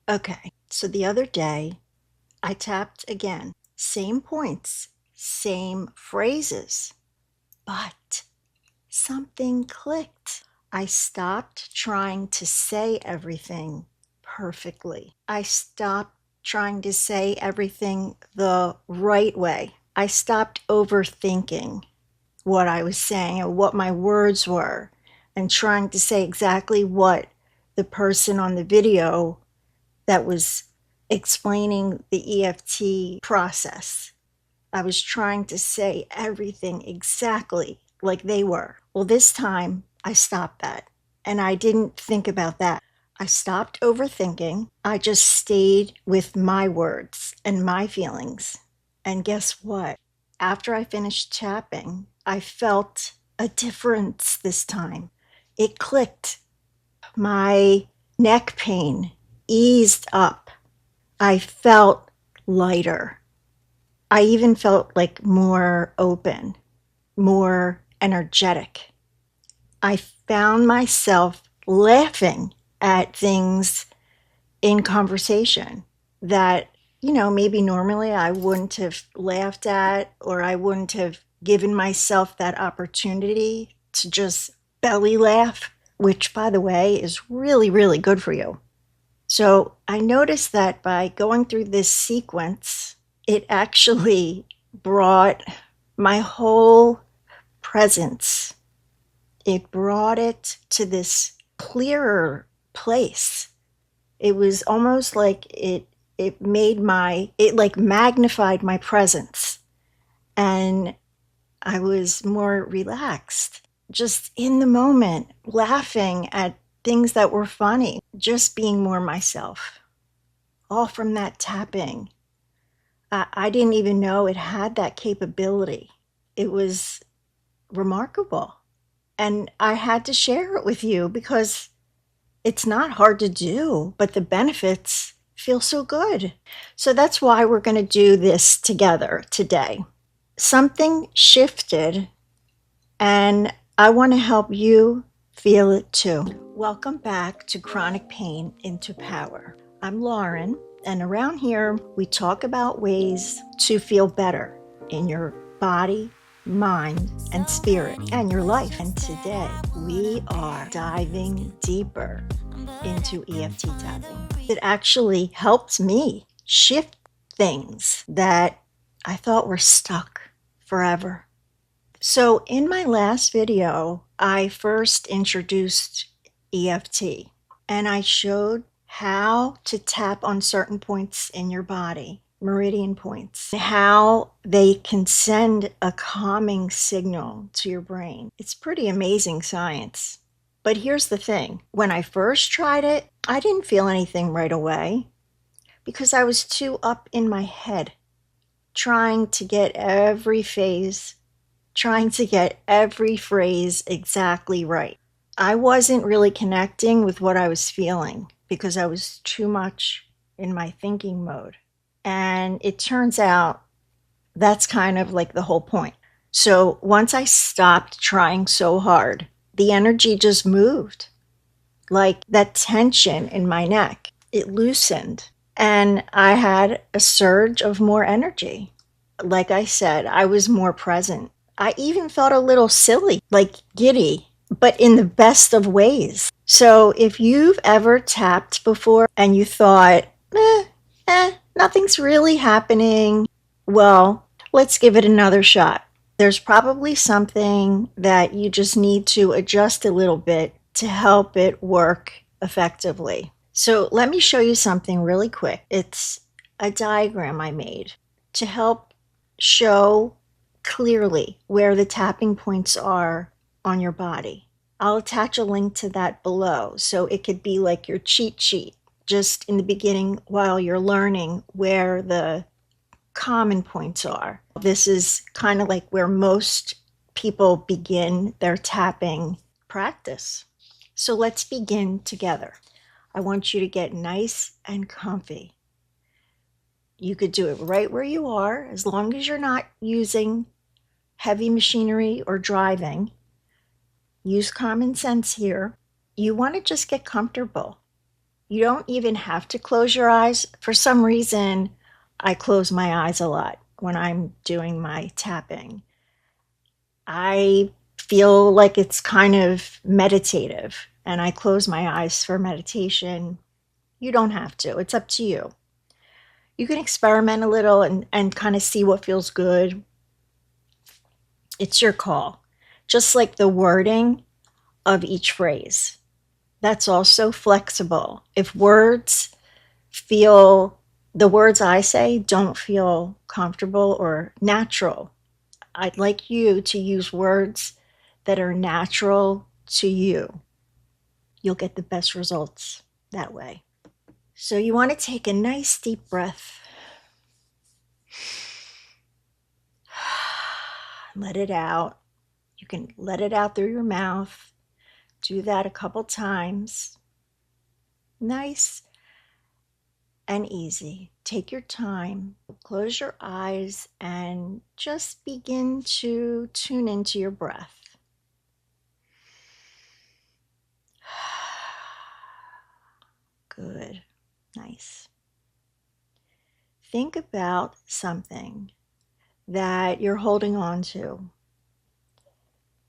Okay, so the other day I tapped again. Same points, same phrases, but something clicked. I stopped trying to say everything perfectly. I stopped trying to say everything the right way. I stopped overthinking what I was saying and what my words were and trying to say exactly what the person on the video that was explaining the EFT process. I was trying to say everything exactly like they were. Well, this time I stopped that and I didn't think about that. I stopped overthinking. I just stayed with my words and my feelings. And guess what? After I finished tapping, I felt a difference this time. It clicked. My neck pain eased up. I felt lighter. I even felt like more open, more energetic. I found myself laughing at things in conversation that, maybe normally I wouldn't have laughed at, or I wouldn't have given myself that opportunity to just belly laugh, which, by the way, is really, really good for you. So I noticed that by going through this sequence, it actually brought my whole presence. It brought it to this clearer place. It was almost like it like magnified my presence, and I was more relaxed, just in the moment, laughing at things that were funny, just being more myself, all from that tapping. I didn't even know it had that capability. It was remarkable. And I had to share it with you because it's not hard to do, but the benefits feel so good. So that's why we're going to do this together today. Something shifted, and I want to help you feel it too. Welcome back to Chronic Pain into Power. I'm Lauren, and around here we talk about ways to feel better in your body, mind, and spirit, and your life. And today we are diving deeper into EFT tapping. It actually helped me shift things that I thought were stuck forever. So in my last video, I first introduced EFT, and I showed how to tap on certain points in your body, meridian points, how they can send a calming signal to your brain. It's pretty amazing science. But here's the thing. When I first tried it, I didn't feel anything right away because I was too up in my head, trying to get every phrase exactly right. I wasn't really connecting with what I was feeling because I was too much in my thinking mode. And it turns out that's kind of like the whole point. So once I stopped trying so hard, the energy just moved. Like that tension in my neck, it loosened. And I had a surge of more energy. Like I said, I was more present. I even felt a little silly, like giddy, but in the best of ways. So if you've ever tapped before and you thought, nothing's really happening, well, let's give it another shot. There's probably something that you just need to adjust a little bit to help it work effectively. So let me show you something really quick. It's a diagram I made to help show clearly where the tapping points are on your body. I'll attach a link to that below, so it could be like your cheat sheet just in the beginning while you're learning where the common points are. This is kind of like where most people begin their tapping practice. So let's begin together. I want you to get nice and comfy. You could do it right where you are, as long as you're not using heavy machinery or driving. Use common sense here. You want to just get comfortable. You don't even have to close your eyes. For some reason, I close my eyes a lot when I'm doing my tapping. I feel like it's kind of meditative, and I close my eyes for meditation. You don't have to. It's up to you. You can experiment a little and kind of see what feels good. It's your call. Just like the wording of each phrase. That's also flexible. If the words I say don't feel comfortable or natural, I'd like you to use words that are natural to you. You'll get the best results that way. So you want to take a nice deep breath. Let it out. You can let it out through your mouth. Do that a couple times. Nice and easy. Take your time. Close your eyes and just begin to tune into your breath. Good. Nice. Think about something that you're holding on to.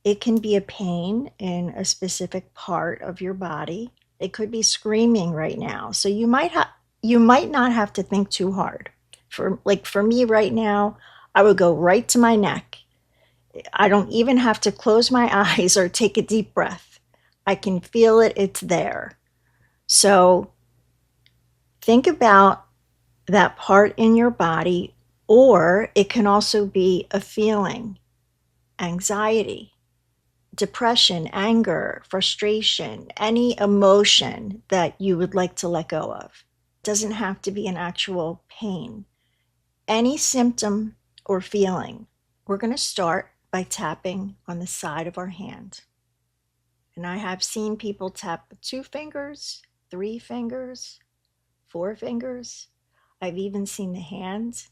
It can be a pain in a specific part of your body. It could be screaming right now. So you might not have to think too hard. For me right now, I would go right to my neck. I don't even have to close my eyes or take a deep breath. I can feel it, it's there. So think about that part in your body, or it can also be a feeling, anxiety, depression, anger, frustration, any emotion that you would like to let go of. It doesn't have to be an actual pain. Any symptom or feeling. We're going to start by tapping on the side of our hand. And I have seen people tap with 2 fingers, 3 fingers, 4 fingers. I've even seen the hands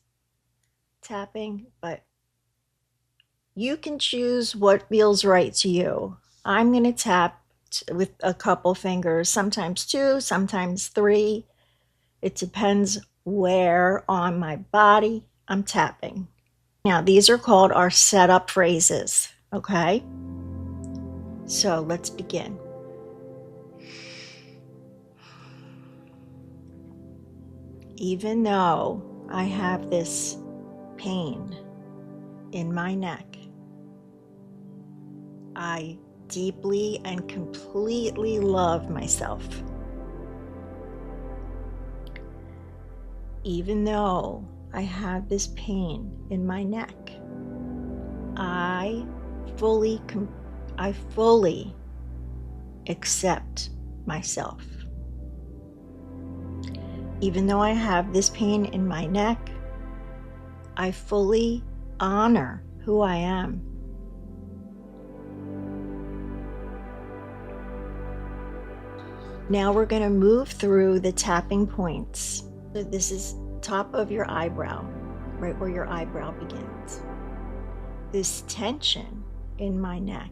tapping, but you can choose what feels right to you. I'm going to tap with a couple fingers, sometimes 2, sometimes 3. It depends where on my body I'm tapping. Now, these are called our setup phrases, okay? So let's begin. Even though I have this pain in my neck, I deeply and completely love myself. Even though I have this pain in my neck, I fully accept myself. Even though I have this pain in my neck, I fully honor who I am. Now we're going to move through the tapping points. So this is top of your eyebrow, right where your eyebrow begins. This tension in my neck.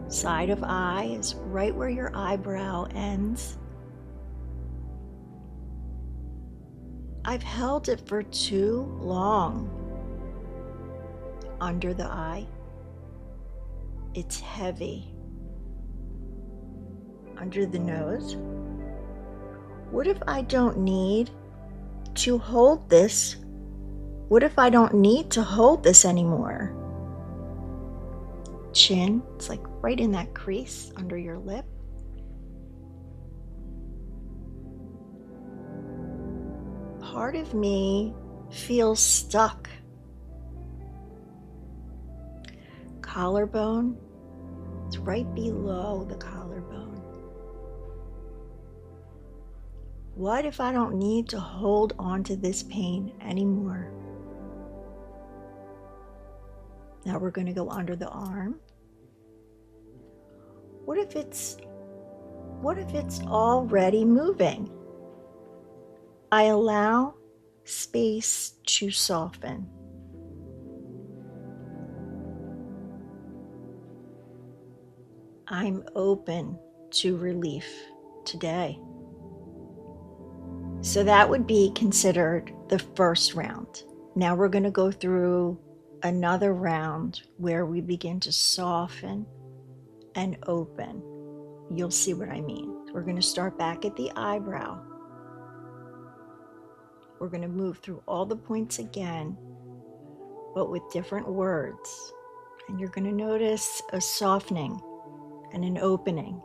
Side of eye is right where your eyebrow ends. I've held it for too long. Under the eye. It's heavy. Under the nose. What if I don't need to hold this? What if I don't need to hold this anymore? Chin, it's like right in that crease under your lip. Part of me feels stuck. Collarbone, it's right below the collarbone. What if I don't need to hold on to this pain anymore? Now we're going to go under the arm. What if it's already moving? I allow space to soften. I'm open to relief today. So that would be considered the first round. Now we're going to go through another round where we begin to soften and open. You'll see what I mean. We're going to start back at the eyebrow. We're going to move through all the points again, but with different words. And you're going to notice a softening and an opening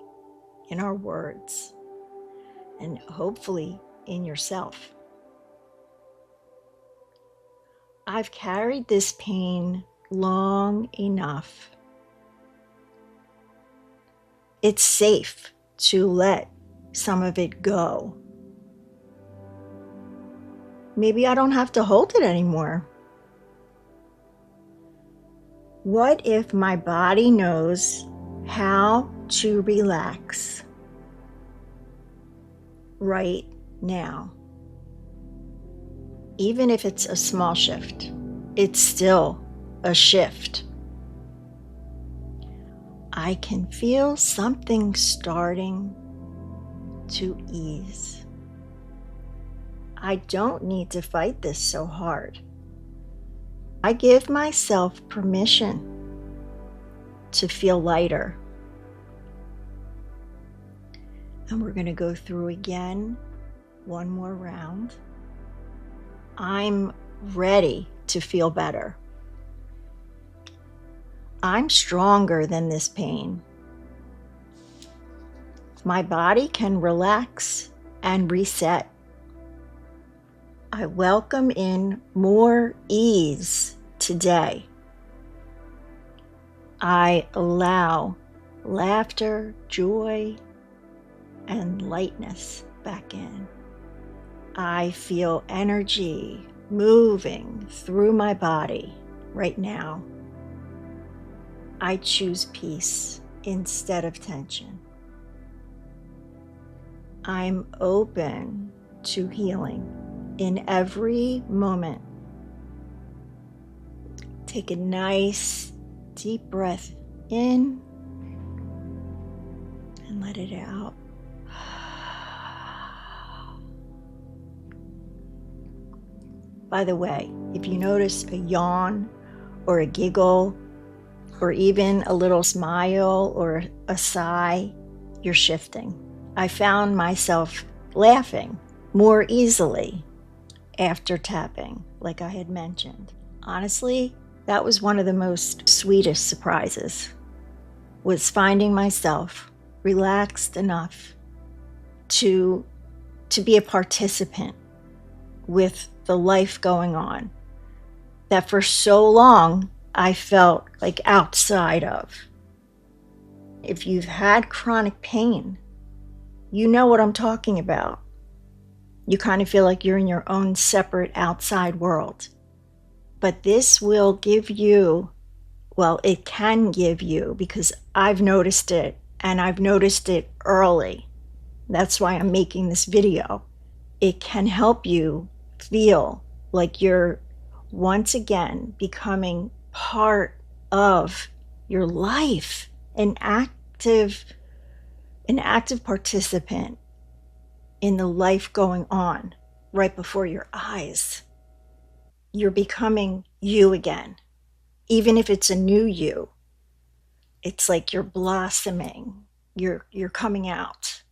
in our words, and hopefully in yourself. I've carried this pain long enough. It's safe to let some of it go. Maybe I don't have to hold it anymore. What if my body knows how to relax right now? Even if it's a small shift, it's still a shift. I can feel something starting to ease. I don't need to fight this so hard. I give myself permission to feel lighter. And we're going to go through again, one more round. I'm ready to feel better. I'm stronger than this pain. My body can relax and reset. I welcome in more ease today. I allow laughter, joy, and lightness back in. I feel energy moving through my body right now. I choose peace instead of tension. I'm open to healing in every moment. Take a nice deep breath in and let it out. By the way, if you notice a yawn or a giggle or even a little smile or a sigh, you're shifting. I found myself laughing more easily after tapping, like I had mentioned. Honestly, that was one of the most sweetest surprises, was finding myself relaxed enough to be a participant with the life going on that for so long I felt like outside of. If you've had chronic pain, you know what I'm talking about. You kind of feel like you're in your own separate outside world. But this will give you, well, it can give you, because I've noticed it, and I've noticed it early. That's why I'm making this video. It can help you feel like you're once again becoming part of your life, an active participant in the life going on right before your eyes. You're becoming you again. Even if it's a new you, it's like you're blossoming, you're coming out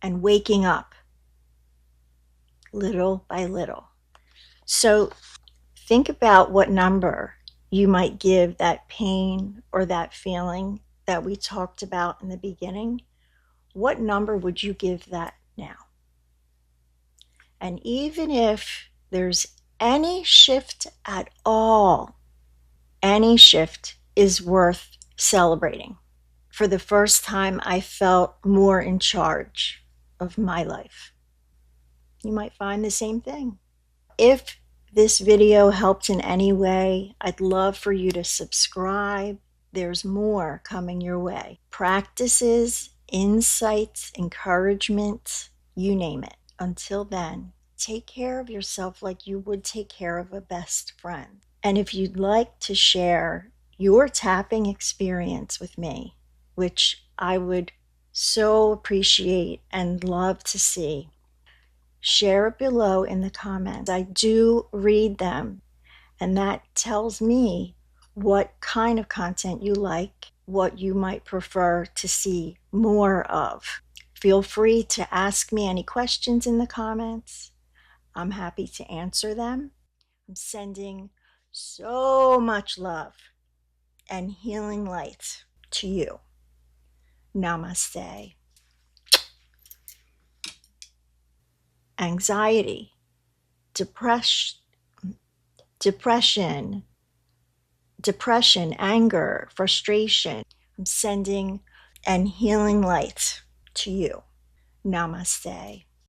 and waking up little by little. So think about what number you might give that pain or that feeling that we talked about in the beginning. What number would you give that now? And even if there's any shift at all, any shift is worth celebrating. For the first time, I felt more in charge of my life. You might find the same thing. If this video helped in any way, I'd love for you to subscribe. There's more coming your way. Practices, insights, encouragement, you name it. Until then, take care of yourself like you would take care of a best friend. And if you'd like to share your tapping experience with me, which I would so appreciate and love to see. Share it below in the comments. I do read them, and that tells me what kind of content you like, what you might prefer to see more of. Feel free to ask me any questions in the comments. I'm happy to answer them. I'm sending so much love and healing light to you. Namaste. Anxiety, depression, anger, frustration. I'm sending and healing light to you. Namaste.